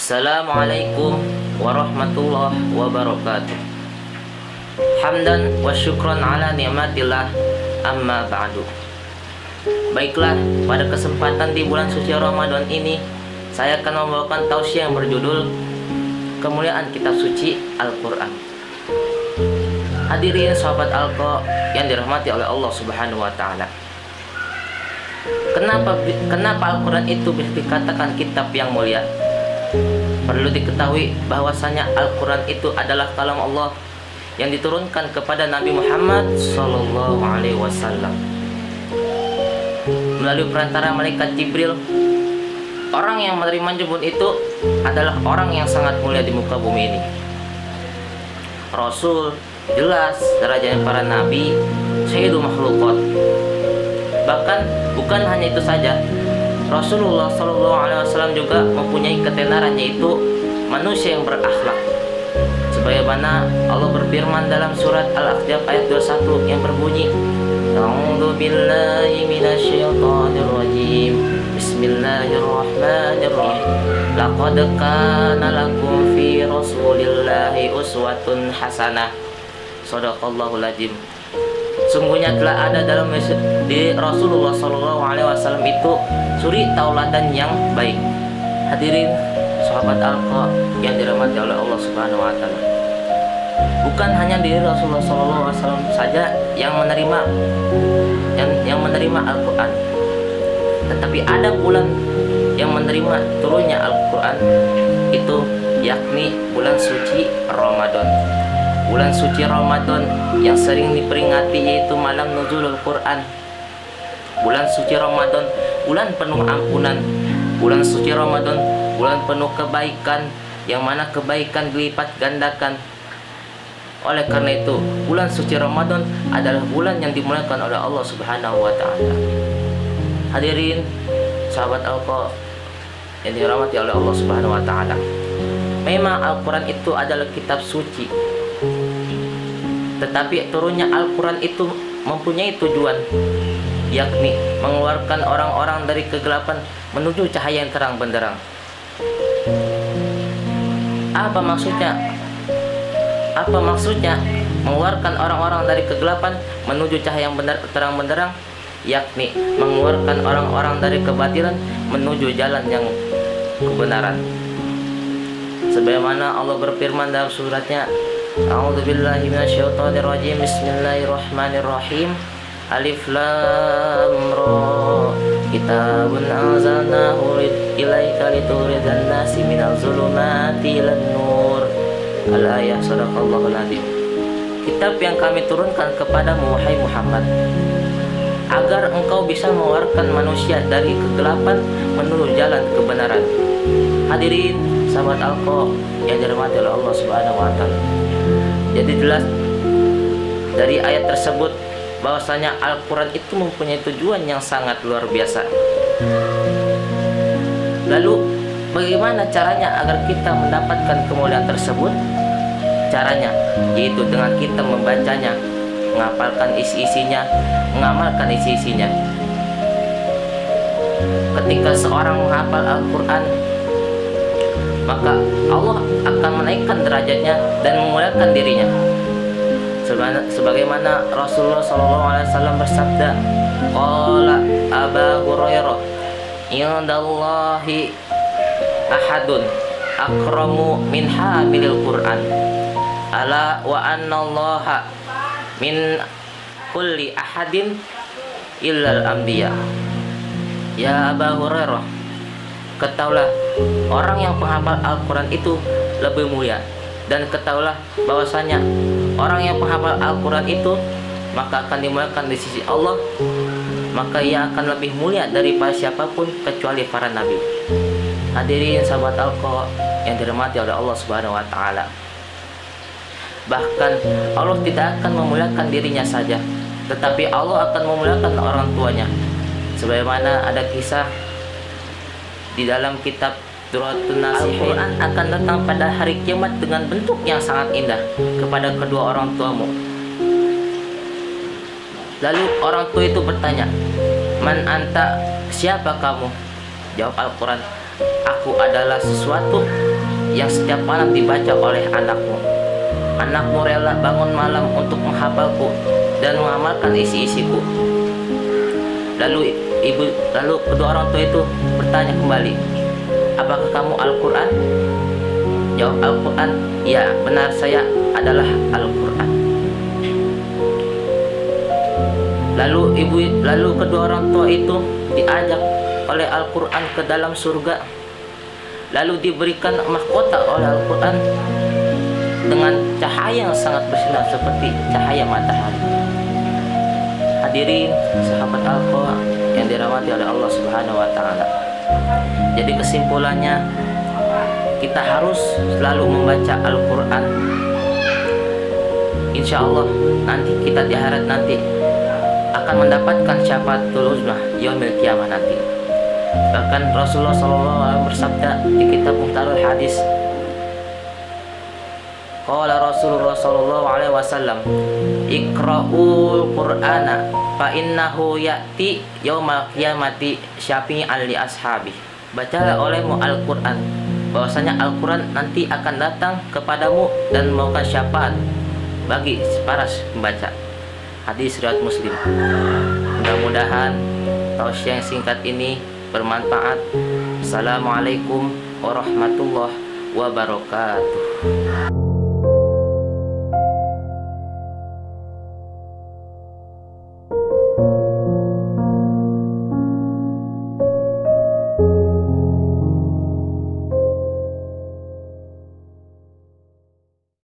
Assalamualaikum warahmatullahi wabarakatuh. Hamdan wa syukran ala ni'matillah, amma ba'du. Baiklah, pada kesempatan di bulan suci Ramadan ini, saya akan membawakan tausiah yang berjudul Kemuliaan Kitab Suci Al-Quran. Hadirin sahabat Alqa yang dirahmati oleh Allah Subhanahu wa Ta'ala. Kenapa Al-Quran itu bisa dikatakan kitab yang mulia? Perlu diketahui bahwasanya Al-Quran itu adalah kalam Allah yang diturunkan kepada Nabi Muhammad SAW melalui perantara malaikat Jibril. Orang yang menerima jemput itu adalah orang yang sangat mulia di muka bumi ini. Rasul jelas derajatnya para nabi, sayyidul makhluqat. Bahkan bukan hanya itu saja, Rasulullah SAW juga mempunyai ketenaran, yaitu manusia yang berakhlak. Sebagaimana Allah berfirman dalam surat Al-Ahzab ayat 21 yang berbunyi, A'udzu billahi minasyaitonir rajim. Bismillahirrahmanirrahim. Laqad kana lakum fi Rasulillahi uswatun hasanah. Shadaqallahul adzim. Sungguhnya telah ada dalam di Rasulullah SAW itu suri tauladan yang baik. Hadirin sahabat Alqa yang dirahmati oleh Allah Subhanahu wa Ta'ala. Bukan hanya diri Rasulullah SAW saja yang menerima Al-Quran, tetapi ada pula yang menerima turunnya Al-Quran itu, yakni bulan suci Ramadan. Bulan suci Ramadan yang sering diperingati yaitu malam nuzulul Quran. Bulan suci Ramadan, bulan penuh ampunan. Bulan suci Ramadan, bulan penuh kebaikan, yang mana kebaikan dilipat gandakan. Oleh karena itu, bulan suci Ramadan adalah bulan yang dimuliakan oleh Allah Subhanahu wa Ta'ala. Hadirin sahabat Alqa yang dirahmati oleh Allah Subhanahu wa Ta'ala. Memang Al-Quran itu adalah kitab suci, tetapi turunnya Al-Quran itu mempunyai tujuan, yakni mengeluarkan orang-orang dari kegelapan menuju cahaya yang terang benderang. Apa maksudnya mengeluarkan orang-orang dari kegelapan menuju cahaya yang terang benderang? Yakni mengeluarkan orang-orang dari kebatilan menuju jalan yang kebenaran. Sebagaimana Allah berfirman dalam suratnya, A'udzu billahi minasyaitonir rajim. Bismillahirrahmanirrahim. Alif lam ra. Kitabun anzalnahu ilaika litukhrijan nasi minaz zulumati ilan nur. Al-ayah. Shadaqallahul adzim. Kitab yang kami turunkan kepadamu wahai Muhammad, agar engkau bisa mengeluarkan manusia dari kegelapan menuju jalan kebenaran. Hadirin sahabat Alqa yang dirahmati oleh Allah Subhanahu wa Ta'ala. Jadi jelas dari ayat tersebut bahwasanya Al-Quran itu mempunyai tujuan yang sangat luar biasa. Lalu bagaimana caranya agar kita mendapatkan kemuliaan tersebut? Caranya yaitu dengan kita membacanya, menghafalkan isi-isinya, mengamalkan isi-isinya. Ketika seorang menghafal Al-Quran, maka Allah akan menaikkan derajatnya dan memuliakan dirinya. Sebagaimana Rasulullah SAW bersabda, Qala Abu Hurairah, Indallahi ahadun akramu min hamilil Qur'an, ala wa annallaha min kulli ahadin illal anbiya. Ya Abu Hurairah, ketahuilah orang yang penghafal Al-Quran itu lebih mulia. Dan ketahuilah bahwasanya orang yang penghafal Al-Quran itu maka akan dimuliakan di sisi Allah, maka ia akan lebih mulia daripada siapapun kecuali para nabi. Hadirin sahabat Alqa yang dirahmati oleh Allah Subhanahu wa Ta'ala. Bahkan Allah tidak akan memuliakan dirinya saja, tetapi Allah akan memuliakan orang tuanya. Sebagaimana ada kisah di dalam kitab Durratun Nasihin, Al-Quran akan datang pada hari kiamat dengan bentuk yang sangat indah kepada kedua orang tuamu. Lalu orang tua itu bertanya, Man anta, siapa kamu? Jawab Al-Quran, Aku adalah sesuatu yang setiap malam dibaca oleh anakmu. Anakmu rela bangun malam untuk menghafalku dan mengamalkan isi-isiku. Lalu kedua orang tua itu bertanya kembali, apakah kamu Al-Quran? Jawab Al-Quran, ya benar, saya adalah Al-Quran. Lalu kedua orang tua itu diajak oleh Al-Quran ke dalam surga. Lalu diberikan mahkota oleh Al-Quran dengan cahaya yang sangat bersinar seperti cahaya matahari. Hadirin sahabat Al-Quran yang dirahmati oleh Allah Subhanahu wa Ta'ala. Jadi kesimpulannya, kita harus selalu membaca Al-Quran. Insya Allah nanti kita di akhirat nanti akan mendapatkan syafaatul uzma yaumil qiyamah nanti. Bahkan Rasulullah SAW bersabda di kitab Muhtarul Hadis, qala Rasulullah SAW, iqra'ul Qur'ana fa innahu ya'ti yaumal qiyamati syafi'an li ashabi. Bacalah olehmu Al-Quran, bahwasanya Al-Quran nanti akan datang kepadamu dan memberikan syafaat bagi para pembaca. Hadis riwayat Muslim. Mudah-mudahan tausiah yang singkat ini bermanfaat. Assalamualaikum warahmatullahi wabarakatuh.